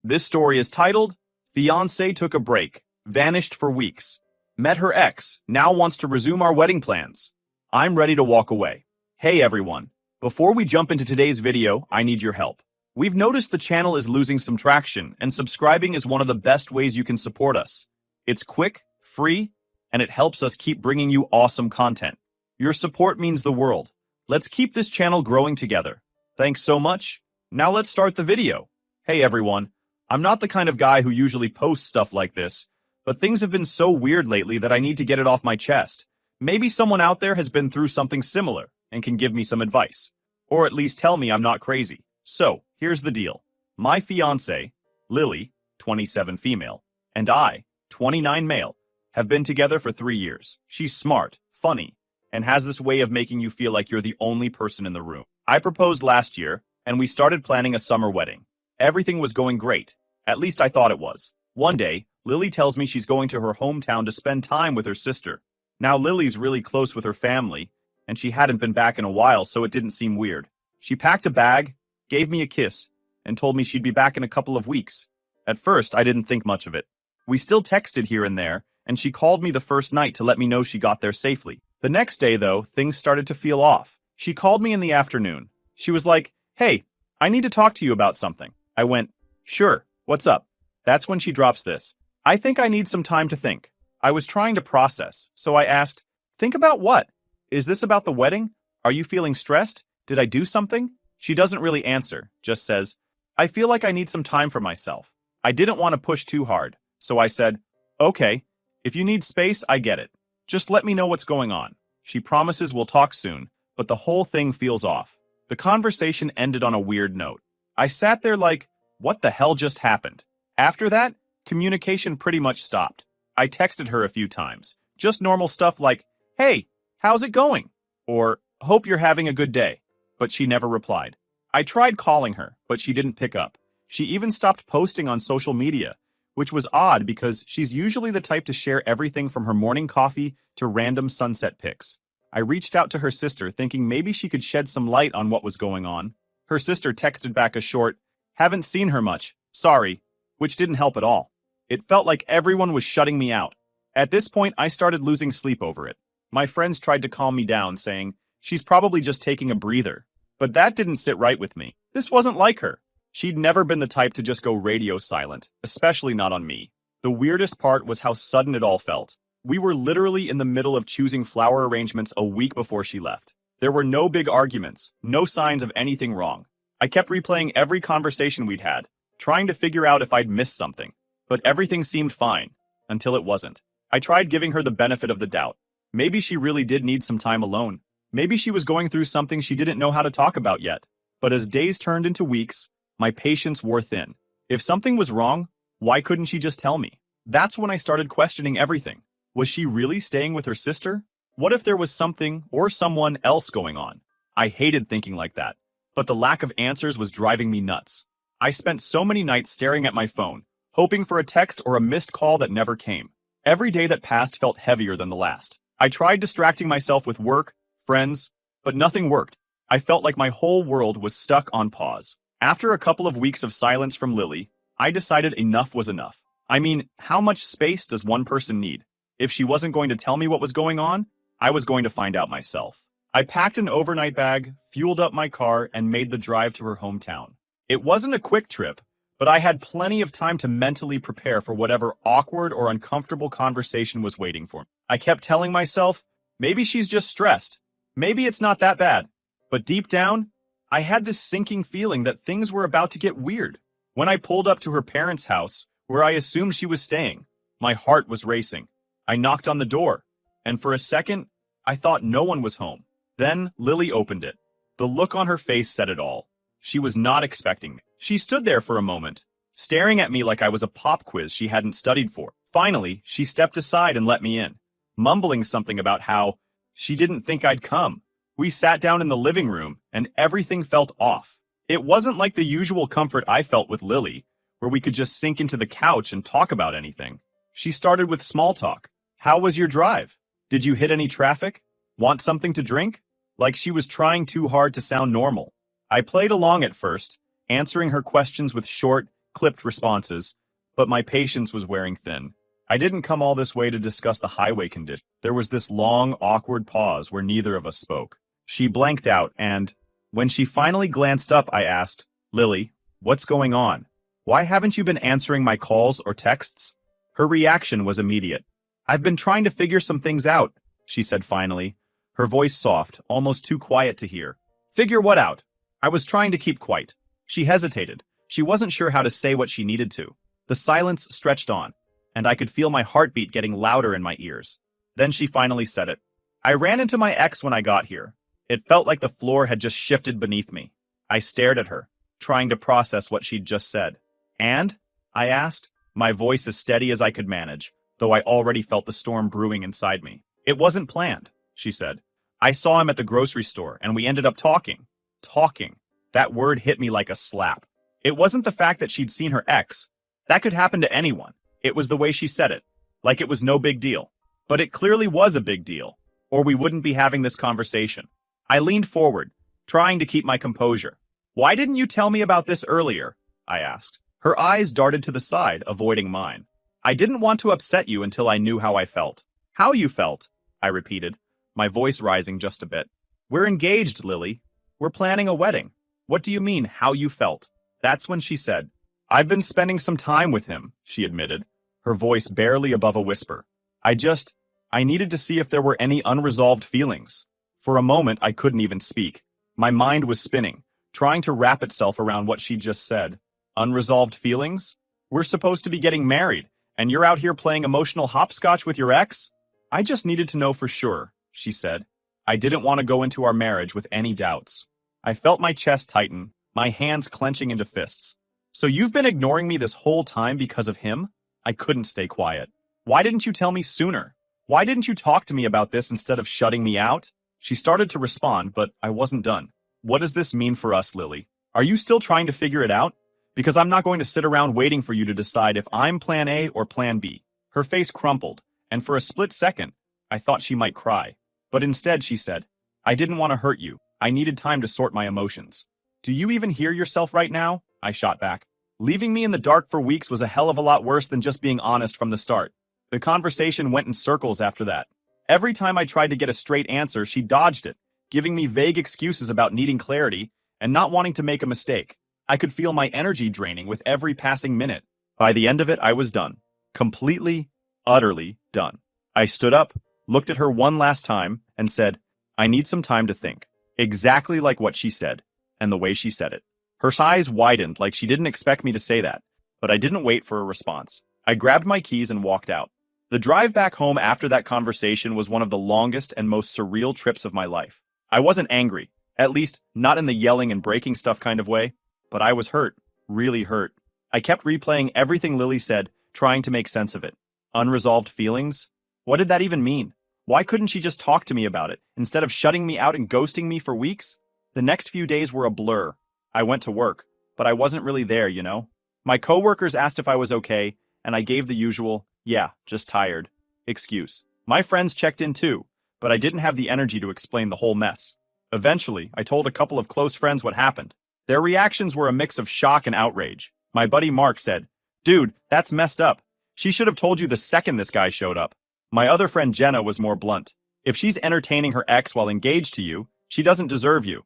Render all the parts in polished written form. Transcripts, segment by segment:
This story is titled, Fiancée Took a Break, Vanished for Weeks. Met her ex, now wants to resume our wedding plans. I'm ready to walk away. Hey everyone, before we jump into today's video, I need your help. We've noticed the channel is losing some traction, and subscribing is one of the best ways you can support us. It's quick, free, and it helps us keep bringing you awesome content. Your support means the world. Let's keep this channel growing together. Thanks so much. Now let's start the video. Hey everyone, I'm not the kind of guy who usually posts stuff like this, but things have been so weird lately that I need to get it off my chest. Maybe someone out there has been through something similar and can give me some advice, or at least tell me I'm not crazy. So, here's the deal. My fiancée, Lily, 27 female, and I, 29 male, have been together for 3 years. She's smart, funny, and has this way of making you feel like you're the only person in the room. I proposed last year, and we started planning a summer wedding. Everything was going great. At least I thought it was. One day, Lily tells me she's going to her hometown to spend time with her sister. Now Lily's really close with her family, and she hadn't been back in a while, so it didn't seem weird. She packed a bag, gave me a kiss, and told me she'd be back in a couple of weeks. At first, I didn't think much of it. We still texted here and there, and she called me the first night to let me know she got there safely. The next day, though, things started to feel off. She called me in the afternoon. She was like, "Hey, I need to talk to you about something." I went, "Sure, what's up?" That's when she drops this. "I think I need some time to think." I was trying to process, so I asked, "Think about what? Is this about the wedding? Are you feeling stressed? Did I do something?" She doesn't really answer, just says, "I feel like I need some time for myself." I didn't want to push too hard, so I said, "Okay, if you need space, I get it. Just let me know what's going on." She promises we'll talk soon, but the whole thing feels off. The conversation ended on a weird note. I sat there like, what the hell just happened? After that, communication pretty much stopped. I texted her a few times, just normal stuff like, "Hey, how's it going?" Or, "Hope you're having a good day." But she never replied. I tried calling her, but she didn't pick up. She even stopped posting on social media, which was odd because she's usually the type to share everything from her morning coffee to random sunset pics. I reached out to her sister thinking maybe she could shed some light on what was going on. Her sister texted back a short, "Haven't seen her much, sorry," which didn't help at all. It felt like everyone was shutting me out. At this point, I started losing sleep over it. My friends tried to calm me down, saying, "She's probably just taking a breather." But that didn't sit right with me. This wasn't like her. She'd never been the type to just go radio silent, especially not on me. The weirdest part was how sudden it all felt. We were literally in the middle of choosing flower arrangements a week before she left. There were no big arguments, no signs of anything wrong. I kept replaying every conversation we'd had, trying to figure out if I'd missed something. But everything seemed fine, until it wasn't. I tried giving her the benefit of the doubt. Maybe she really did need some time alone. Maybe she was going through something she didn't know how to talk about yet. But as days turned into weeks, my patience wore thin. If something was wrong, why couldn't she just tell me? That's when I started questioning everything. Was she really staying with her sister? What if there was something or someone else going on? I hated thinking like that, but the lack of answers was driving me nuts. I spent so many nights staring at my phone, hoping for a text or a missed call that never came. Every day that passed felt heavier than the last. I tried distracting myself with work, friends, but nothing worked. I felt like my whole world was stuck on pause. After a couple of weeks of silence from Lily, I decided enough was enough. I mean, how much space does one person need? If she wasn't going to tell me what was going on, I was going to find out myself. I packed an overnight bag, fueled up my car, and made the drive to her hometown. It wasn't a quick trip, but I had plenty of time to mentally prepare for whatever awkward or uncomfortable conversation was waiting for me. I kept telling myself, maybe she's just stressed. Maybe it's not that bad. But deep down, I had this sinking feeling that things were about to get weird. When I pulled up to her parents' house, where I assumed she was staying, my heart was racing. I knocked on the door, and for a second, I thought no one was home. Then Lily opened it. The look on her face said it all. She was not expecting me. She stood there for a moment, staring at me like I was a pop quiz she hadn't studied for. Finally, she stepped aside and let me in, mumbling something about how she didn't think I'd come. We sat down in the living room, and everything felt off. It wasn't like the usual comfort I felt with Lily, where we could just sink into the couch and talk about anything. She started with small talk. "How was your drive? Did you hit any traffic? Want something to drink?" Like she was trying too hard to sound normal. I played along at first, answering her questions with short, clipped responses, but my patience was wearing thin. I didn't come all this way to discuss the highway condition. There was this long, awkward pause where neither of us spoke. She blanked out, and when she finally glanced up, I asked, "Lily, what's going on? Why haven't you been answering my calls or texts?" Her reaction was immediate. "I've been trying to figure some things out," she said finally, her voice soft, almost too quiet to hear. "Figure what out?" I was trying to keep quiet. She hesitated. She wasn't sure how to say what she needed to. The silence stretched on, and I could feel my heartbeat getting louder in my ears. Then she finally said it. "I ran into my ex when I got here. It felt like the floor had just shifted beneath me." I stared at her, trying to process what she'd just said. "And?" I asked, my voice as steady as I could manage, though I already felt the storm brewing inside me. "It wasn't planned," she said. "I saw him at the grocery store, and we ended up talking." Talking. That word hit me like a slap. It wasn't the fact that she'd seen her ex. That could happen to anyone. It was the way she said it, like it was no big deal. But it clearly was a big deal, or we wouldn't be having this conversation. I leaned forward, trying to keep my composure. "Why didn't you tell me about this earlier?" I asked. Her eyes darted to the side, avoiding mine. "I didn't want to upset you until I knew how I felt." "How you felt?" I repeated, my voice rising just a bit. "We're engaged, Lily. We're planning a wedding. What do you mean, how you felt?" That's when she said, "I've been spending some time with him," she admitted, her voice barely above a whisper. I needed to see if there were any unresolved feelings. For a moment, I couldn't even speak. My mind was spinning, trying to wrap itself around what she just said. Unresolved feelings? We're supposed to be getting married, and you're out here playing emotional hopscotch with your ex? "I just needed to know for sure," she said. I didn't want to go into our marriage with any doubts. I felt my chest tighten, my hands clenching into fists. "So you've been ignoring me this whole time because of him?" I couldn't stay quiet. "Why didn't you tell me sooner? Why didn't you talk to me about this instead of shutting me out?" She started to respond, but I wasn't done. "What does this mean for us, Lily? Are you still trying to figure it out? Because I'm not going to sit around waiting for you to decide if I'm plan A or plan B." Her face crumpled, and for a split second, I thought she might cry. But instead she said, "I didn't want to hurt you. I needed time to sort my emotions." "Do you even hear yourself right now?" I shot back. "Leaving me in the dark for weeks was a hell of a lot worse than just being honest from the start." The conversation went in circles after that. Every time I tried to get a straight answer, she dodged it, giving me vague excuses about needing clarity and not wanting to make a mistake. I could feel my energy draining with every passing minute. By the end of it, I was done. Completely, utterly done. I stood up, looked at her one last time, and said, "I need some time to think." Exactly like what she said, and the way she said it. Her eyes widened like she didn't expect me to say that, but I didn't wait for a response. I grabbed my keys and walked out. The drive back home after that conversation was one of the longest and most surreal trips of my life. I wasn't angry, at least not in the yelling and breaking stuff kind of way, but I was hurt, really hurt. I kept replaying everything Lily said, trying to make sense of it. Unresolved feelings? What did that even mean? Why couldn't she just talk to me about it, instead of shutting me out and ghosting me for weeks? The next few days were a blur. I went to work, but I wasn't really there, you know? My coworkers asked if I was okay, and I gave the usual, "Yeah, just tired," excuse. My friends checked in too, but I didn't have the energy to explain the whole mess. Eventually, I told a couple of close friends what happened. Their reactions were a mix of shock and outrage. My buddy Mark said, "Dude, that's messed up. She should have told you the second this guy showed up." My other friend Jenna was more blunt. "If she's entertaining her ex while engaged to you, she doesn't deserve you."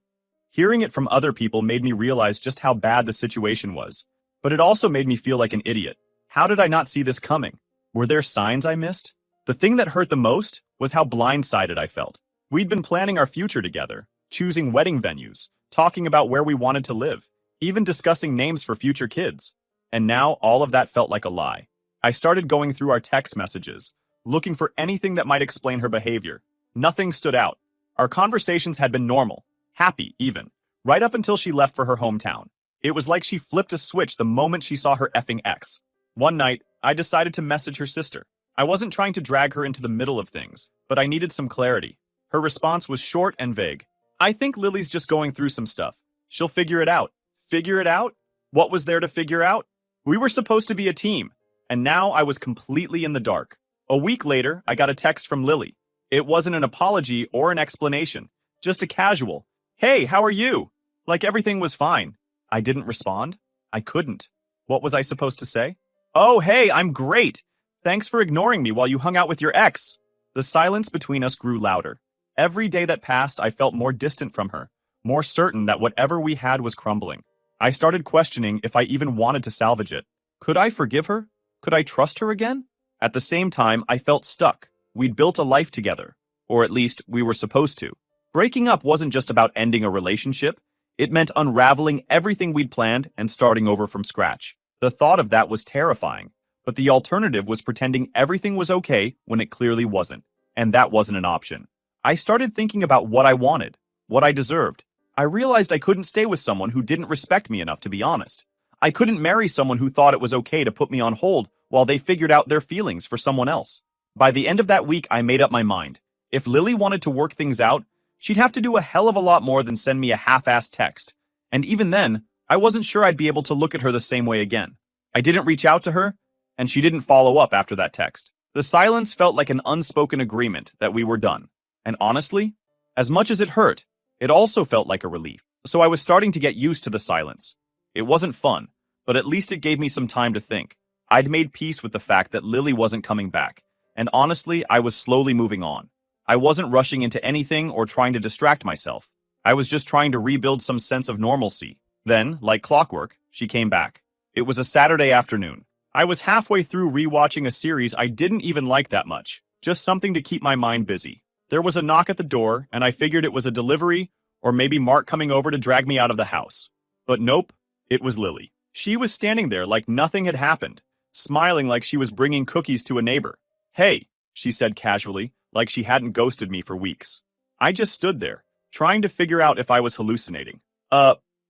Hearing it from other people made me realize just how bad the situation was. But it also made me feel like an idiot. How did I not see this coming? Were there signs I missed? The thing that hurt the most was how blindsided I felt. We'd been planning our future together, choosing wedding venues, talking about where we wanted to live, even discussing names for future kids. And now all of that felt like a lie. I started going through our text messages, looking for anything that might explain her behavior. Nothing stood out. Our conversations had been normal, happy even, right up until she left for her hometown. It was like she flipped a switch the moment she saw her effing ex. One night, I decided to message her sister. I wasn't trying to drag her into the middle of things, but I needed some clarity. Her response was short and vague. "I think Lily's just going through some stuff. She'll figure it out." Figure it out? What was there to figure out? We were supposed to be a team, and now I was completely in the dark. A week later, I got a text from Lily. It wasn't an apology or an explanation, just a casual, "Hey, how are you?" Like everything was fine. I didn't respond. I couldn't. What was I supposed to say? Oh, hey, I'm great. Thanks for ignoring me while you hung out with your ex. The silence between us grew louder. Every day that passed, I felt more distant from her, more certain that whatever we had was crumbling. I started questioning if I even wanted to salvage it. Could I forgive her? Could I trust her again? At the same time, I felt stuck. We'd built a life together, or at least we were supposed to. Breaking up wasn't just about ending a relationship. It meant unraveling everything we'd planned and starting over from scratch. The thought of that was terrifying, but the alternative was pretending everything was okay when it clearly wasn't, and that wasn't an option. I started thinking about what I wanted, what I deserved. I realized I couldn't stay with someone who didn't respect me enough to be honest. I couldn't marry someone who thought it was okay to put me on hold while they figured out their feelings for someone else. By the end of that week, I made up my mind. If Lily wanted to work things out, she'd have to do a hell of a lot more than send me a half-assed text. And even then, I wasn't sure I'd be able to look at her the same way again. I didn't reach out to her, and she didn't follow up after that text. The silence felt like an unspoken agreement that we were done. And honestly, as much as it hurt, it also felt like a relief. So I was starting to get used to the silence. It wasn't fun, but at least it gave me some time to think. I'd made peace with the fact that Lily wasn't coming back, and honestly, I was slowly moving on. I wasn't rushing into anything or trying to distract myself. I was just trying to rebuild some sense of normalcy. Then, like clockwork, she came back. It was a Saturday afternoon. I was halfway through rewatching a series I didn't even like that much, just something to keep my mind busy. There was a knock at the door, and I figured it was a delivery or maybe Mark coming over to drag me out of the house. But nope, it was Lily. She was standing there like nothing had happened, smiling like she was bringing cookies to a neighbor. "Hey," she said casually, like she hadn't ghosted me for weeks. I just stood there, trying to figure out if I was hallucinating.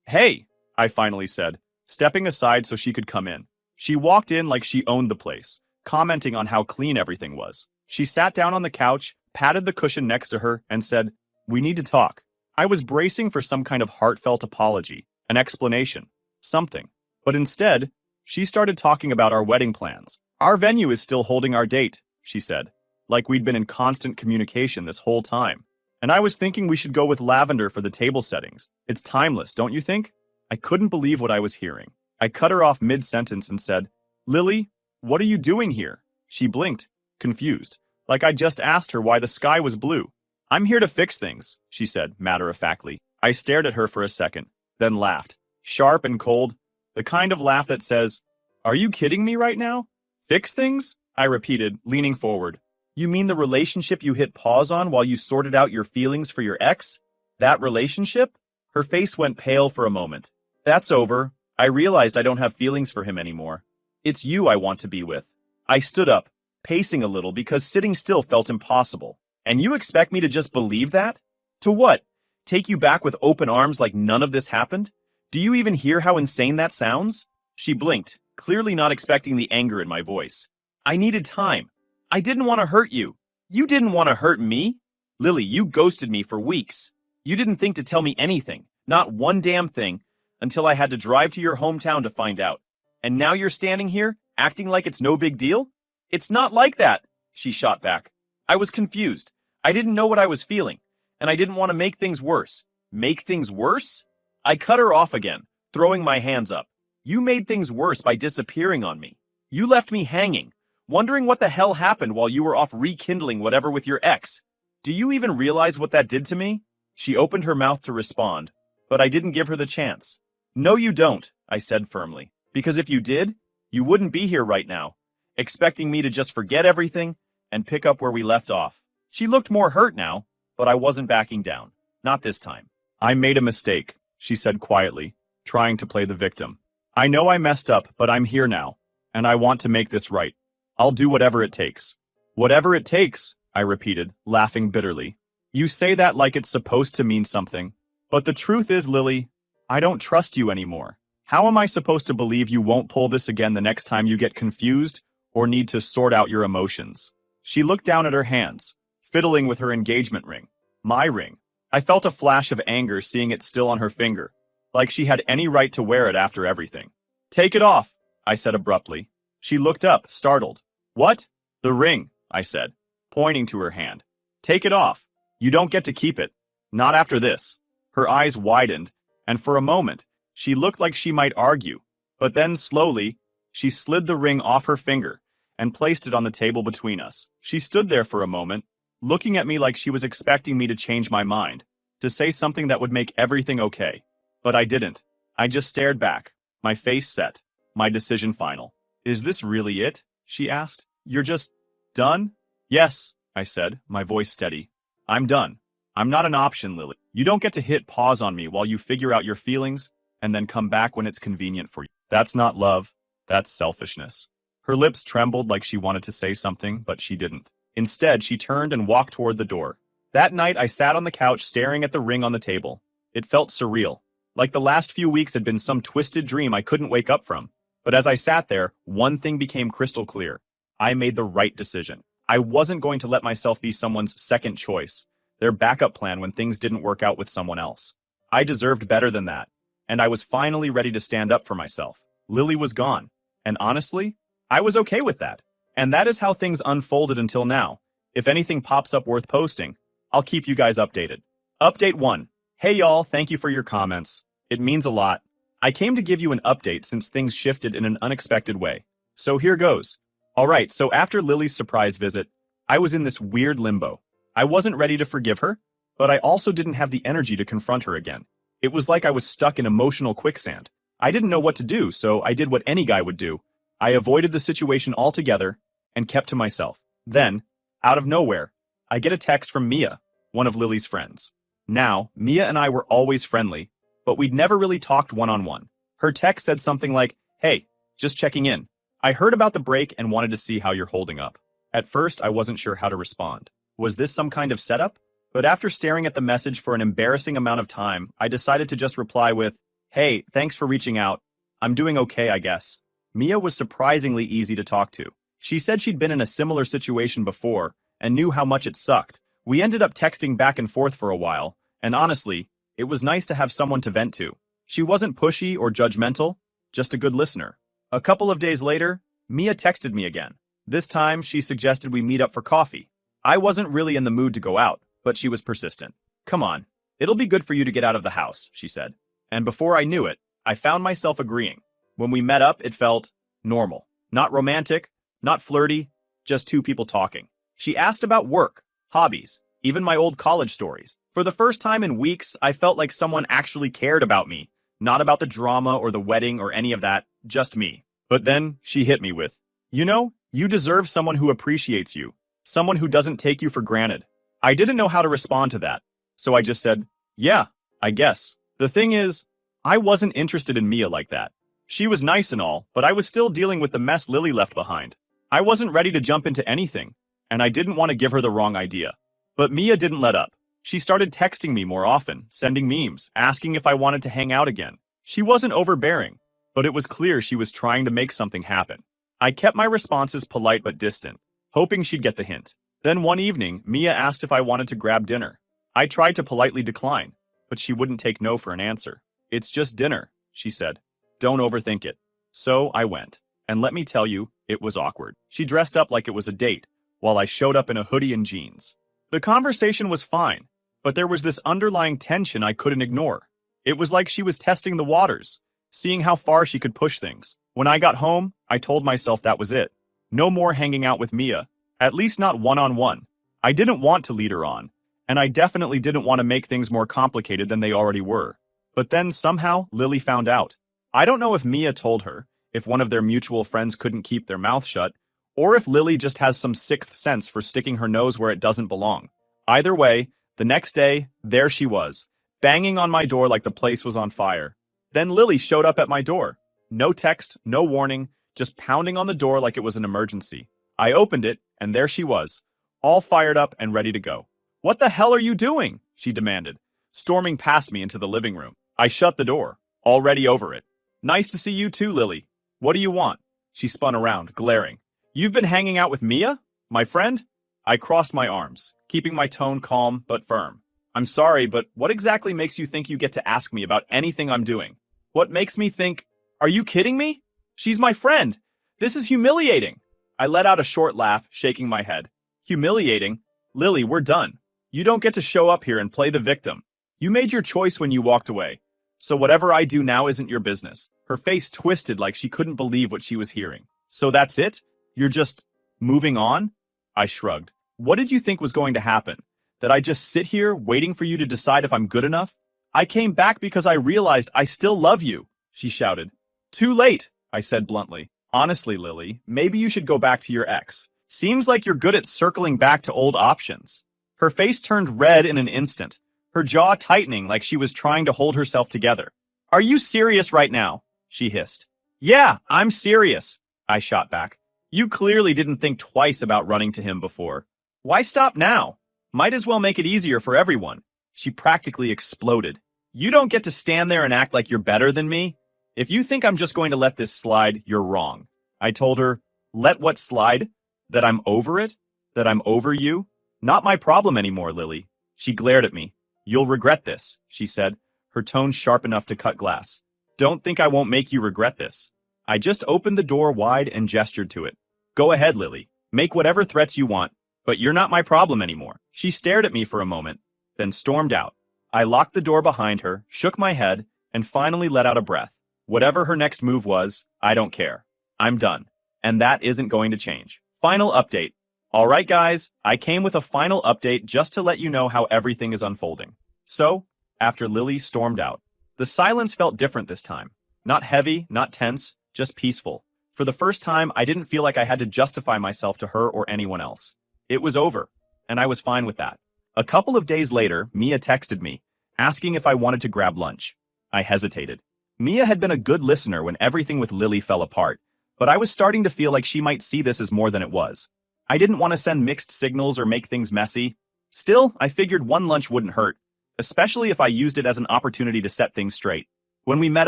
Hey," I finally said, stepping aside so she could come in. She walked in like she owned the place, commenting on how clean everything was. She sat down on the couch, patted the cushion next to her, and said, "We need to talk." I was bracing for some kind of heartfelt apology, an explanation, something. But instead, she started talking about our wedding plans. "Our venue is still holding our date," she said, like we'd been in constant communication this whole time. "And I was thinking we should go with lavender for the table settings. It's timeless, don't you think?" I couldn't believe what I was hearing. I cut her off mid-sentence and said, "Lily, what are you doing here?" She blinked, confused, like I just asked her why the sky was blue. "I'm here to fix things," she said, matter-of-factly. I stared at her for a second, then laughed, sharp and cold, the kind of laugh that says, "Are you kidding me right now?" "Fix things?" I repeated, leaning forward. "You mean the relationship you hit pause on while you sorted out your feelings for your ex? That relationship?" Her face went pale for a moment. "That's over. I realized I don't have feelings for him anymore. It's you I want to be with." I stood up, pacing a little because sitting still felt impossible. "And you expect me to just believe that? To what? Take you back with open arms like none of this happened? Do you even hear how insane that sounds?" She blinked, clearly not expecting the anger in my voice. "I needed time. I didn't want to hurt you. You didn't want to hurt me? Lily, you ghosted me for weeks. You didn't think to tell me anything, not one damn thing, until I had to drive to your hometown to find out. And now you're standing here, acting like it's no big deal? It's not like that," she shot back. I was confused. I didn't know what I was feeling, and I didn't want to make things worse. Make things worse? I cut her off again, throwing my hands up. "You made things worse by disappearing on me. You left me hanging, wondering what the hell happened while you were off rekindling whatever with your ex. Do you even realize what that did to me?" She opened her mouth to respond, but I didn't give her the chance. "No, you don't," I said firmly, "because if you did, you wouldn't be here right now, expecting me to just forget everything and pick up where we left off." She looked more hurt now, but I wasn't backing down. Not this time. "I made a mistake," she said quietly, trying to play the victim. "I know I messed up, but I'm here now, and I want to make this right. I'll do whatever it takes." "Whatever it takes," I repeated, laughing bitterly. "You say that like it's supposed to mean something. But the truth is, Lily, I don't trust you anymore. How am I supposed to believe you won't pull this again the next time you get confused or need to sort out your emotions?" She looked down at her hands, fiddling with her engagement ring. My ring. I felt a flash of anger seeing it still on her finger, like she had any right to wear it after everything. "Take it off," I said abruptly. She looked up, startled. "What?" "The ring," I said, pointing to her hand. "Take it off. You don't get to keep it. Not after this." Her eyes widened, and for a moment, she looked like she might argue, But then, slowly, she slid the ring off her finger and placed it on the table between us. She stood there for a moment, looking at me like she was expecting me to change my mind, to say something that would make everything okay. But I didn't. I just stared back, my face set, my decision final. "Is this really it?" she asked. "You're just done?" "Yes," I said, my voice steady. "I'm done. I'm not an option, Lily. You don't get to hit pause on me while you figure out your feelings and then come back when it's convenient for you. That's not love. That's selfishness." Her lips trembled like she wanted to say something, but she didn't. Instead, she turned and walked toward the door. That night, I sat on the couch staring at the ring on the table. It felt surreal, like the last few weeks had been some twisted dream I couldn't wake up from. But as I sat there, one thing became crystal clear. I made the right decision. I wasn't going to let myself be someone's second choice, their backup plan when things didn't work out with someone else. I deserved better than that, and I was finally ready to stand up for myself. Lily was gone, and honestly, I was okay with that. And that is how things unfolded until now. If anything pops up worth posting, I'll keep you guys updated. Update 1. Hey y'all, thank you for your comments. It means a lot. I came to give you an update since things shifted in an unexpected way. So here goes. Alright, so after Lily's surprise visit, I was in this weird limbo. I wasn't ready to forgive her, but I also didn't have the energy to confront her again. It was like I was stuck in emotional quicksand. I didn't know what to do, so I did what any guy would do. I avoided the situation altogether and kept to myself. Then, out of nowhere, I get a text from Mia, one of Lily's friends. Now, Mia and I were always friendly, but we'd never really talked one-on-one. Her text said something like, "Hey, just checking in. I heard about the break and wanted to see how you're holding up." At first, I wasn't sure how to respond. Was this some kind of setup? But after staring at the message for an embarrassing amount of time, I decided to just reply with, "Hey, thanks for reaching out. I'm doing okay, I guess." Mia was surprisingly easy to talk to. She said she'd been in a similar situation before and knew how much it sucked. We ended up texting back and forth for a while, and honestly, it was nice to have someone to vent to. She wasn't pushy or judgmental, just a good listener. A couple of days later, Mia texted me again. This time, she suggested we meet up for coffee. I wasn't really in the mood to go out, but she was persistent. "Come on, it'll be good for you to get out of the house," she said. And before I knew it, I found myself agreeing. When we met up, it felt normal. Not romantic, not flirty, just two people talking. She asked about work, hobbies, even my old college stories. For the first time in weeks, I felt like someone actually cared about me. Not about the drama or the wedding or any of that, just me. But then she hit me with, "You deserve someone who appreciates you, someone who doesn't take you for granted." I didn't know how to respond to that, so I just said, "Yeah, I guess." The thing is, I wasn't interested in Mia like that. She was nice and all, but I was still dealing with the mess Lily left behind. I wasn't ready to jump into anything, and I didn't want to give her the wrong idea. But Mia didn't let up. She started texting me more often, sending memes, asking if I wanted to hang out again. She wasn't overbearing, but it was clear she was trying to make something happen. I kept my responses polite but distant, hoping she'd get the hint. Then one evening, Mia asked if I wanted to grab dinner. I tried to politely decline, but she wouldn't take no for an answer. "It's just dinner," she said. "Don't overthink it." So I went. And let me tell you, it was awkward. She dressed up like it was a date, while I showed up in a hoodie and jeans. The conversation was fine, but there was this underlying tension I couldn't ignore. It was like she was testing the waters, seeing how far she could push things. When I got home, I told myself that was it. No more hanging out with Mia, at least not one-on-one. I didn't want to lead her on, and I definitely didn't want to make things more complicated than they already were. But then somehow, Lily found out. I don't know if Mia told her, if one of their mutual friends couldn't keep their mouth shut, or if Lily just has some sixth sense for sticking her nose where it doesn't belong. Either way, the next day, there she was, banging on my door like the place was on fire. Then Lily showed up at my door. No text, no warning, just pounding on the door like it was an emergency. I opened it, and there she was, all fired up and ready to go. "What the hell are you doing?" she demanded, storming past me into the living room. I shut the door, already over it. "Nice to see you too, Lily. What do you want?" She spun around, glaring. "You've been hanging out with Mia? My friend?" I crossed my arms, keeping my tone calm but firm. "I'm sorry, but what exactly makes you think you get to ask me about anything I'm doing? What makes me think, are you kidding me? She's my friend. This is humiliating." I let out a short laugh, shaking my head. "Humiliating? Lily, we're done. You don't get to show up here and play the victim. You made your choice when you walked away. So whatever I do now isn't your business." Her face twisted like she couldn't believe what she was hearing. So that's it? You're just moving on? I shrugged. What did you think was going to happen? That I just sit here waiting for you to decide if I'm good enough? I came back because I realized I still love you, she shouted. Too late, I said bluntly. Honestly, Lily, maybe you should go back to your ex. Seems like you're good at circling back to old options. Her face turned red in an instant, her jaw tightening like she was trying to hold herself together. Are you serious right now? She hissed. Yeah, I'm serious, I shot back. You clearly didn't think twice about running to him before. Why stop now? Might as well make it easier for everyone. She practically exploded. You don't get to stand there and act like you're better than me. If you think I'm just going to let this slide, you're wrong. I told her, let what slide? That I'm over it? That I'm over you? Not my problem anymore, Lily. She glared at me. You'll regret this, she said, her tone sharp enough to cut glass. Don't think I won't make you regret this. I just opened the door wide and gestured to it. Go ahead, Lily. Make whatever threats you want, but you're not my problem anymore. She stared at me for a moment, then stormed out. I locked the door behind her, shook my head, and finally let out a breath. Whatever her next move was, I don't care. I'm done. And that isn't going to change. Final update. All right, guys, I came with a final update just to let you know how everything is unfolding. So, after Lily stormed out, the silence felt different this time. Not heavy, not tense, just peaceful. For the first time, I didn't feel like I had to justify myself to her or anyone else. It was over, and I was fine with that. A couple of days later, Mia texted me, asking if I wanted to grab lunch. I hesitated. Mia had been a good listener when everything with Lily fell apart, but I was starting to feel like she might see this as more than it was. I didn't want to send mixed signals or make things messy. Still, I figured one lunch wouldn't hurt, especially if I used it as an opportunity to set things straight. When we met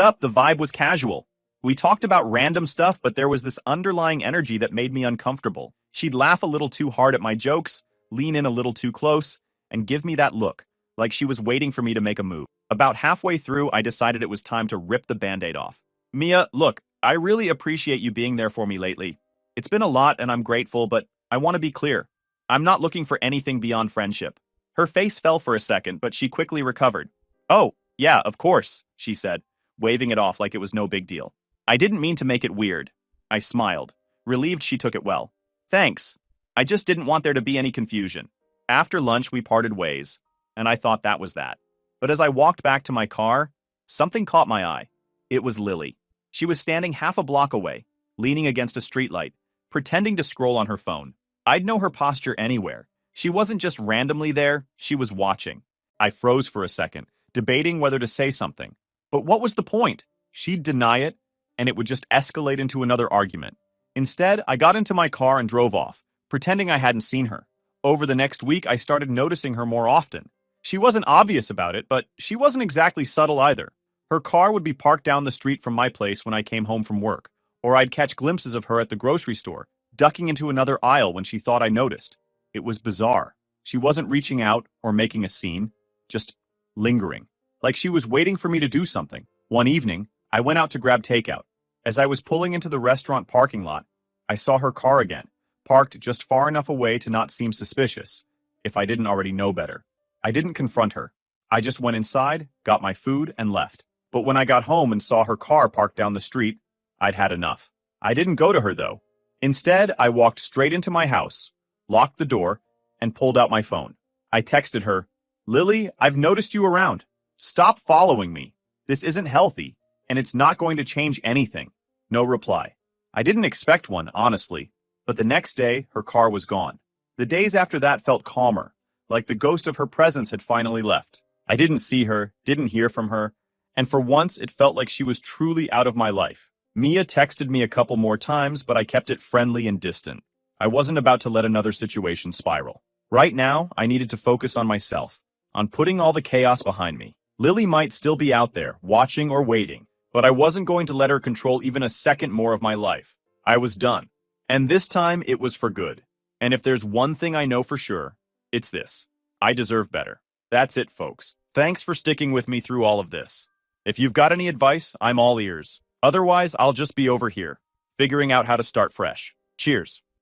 up, the vibe was casual. We talked about random stuff, but there was this underlying energy that made me uncomfortable. She'd laugh a little too hard at my jokes, lean in a little too close, and give me that look, like she was waiting for me to make a move. About halfway through, I decided it was time to rip the Band-Aid off. Mia, look, I really appreciate you being there for me lately. It's been a lot and I'm grateful, but I want to be clear. I'm not looking for anything beyond friendship. Her face fell for a second, but she quickly recovered. Oh, yeah, of course, she said, waving it off like it was no big deal. I didn't mean to make it weird. I smiled, relieved she took it well. Thanks. I just didn't want there to be any confusion. After lunch, we parted ways, and I thought that was that. But as I walked back to my car, something caught my eye. It was Lily. She was standing half a block away, leaning against a streetlight, pretending to scroll on her phone. I'd know her posture anywhere. She wasn't just randomly there, she was watching. I froze for a second, debating whether to say something. But what was the point? She'd deny it, and it would just escalate into another argument. Instead, I got into my car and drove off, pretending I hadn't seen her. Over the next week, I started noticing her more often. She wasn't obvious about it, but she wasn't exactly subtle either. Her car would be parked down the street from my place when I came home from work, or I'd catch glimpses of her at the grocery store, ducking into another aisle when she thought I noticed. It was bizarre. She wasn't reaching out or making a scene, just lingering, like she was waiting for me to do something. One evening, I went out to grab takeout. As I was pulling into the restaurant parking lot, I saw her car again, parked just far enough away to not seem suspicious, if I didn't already know better. I didn't confront her. I just went inside, got my food, and left. But when I got home and saw her car parked down the street, I'd had enough. I didn't go to her, though. Instead, I walked straight into my house, locked the door, and pulled out my phone. I texted her, Lily, I've noticed you around. Stop following me. This isn't healthy, and it's not going to change anything. No reply. I didn't expect one, honestly, but the next day, her car was gone. The days after that felt calmer, like the ghost of her presence had finally left. I didn't see her, didn't hear from her, and for once it felt like she was truly out of my life. Mia texted me a couple more times, but I kept it friendly and distant. I wasn't about to let another situation spiral. Right now, I needed to focus on myself, on putting all the chaos behind me. Lily might still be out there, watching or waiting, but I wasn't going to let her control even a second more of my life. I was done. And this time, it was for good. And if there's one thing I know for sure, it's this. I deserve better. That's it, folks. Thanks for sticking with me through all of this. If you've got any advice, I'm all ears. Otherwise, I'll just be over here, figuring out how to start fresh. Cheers.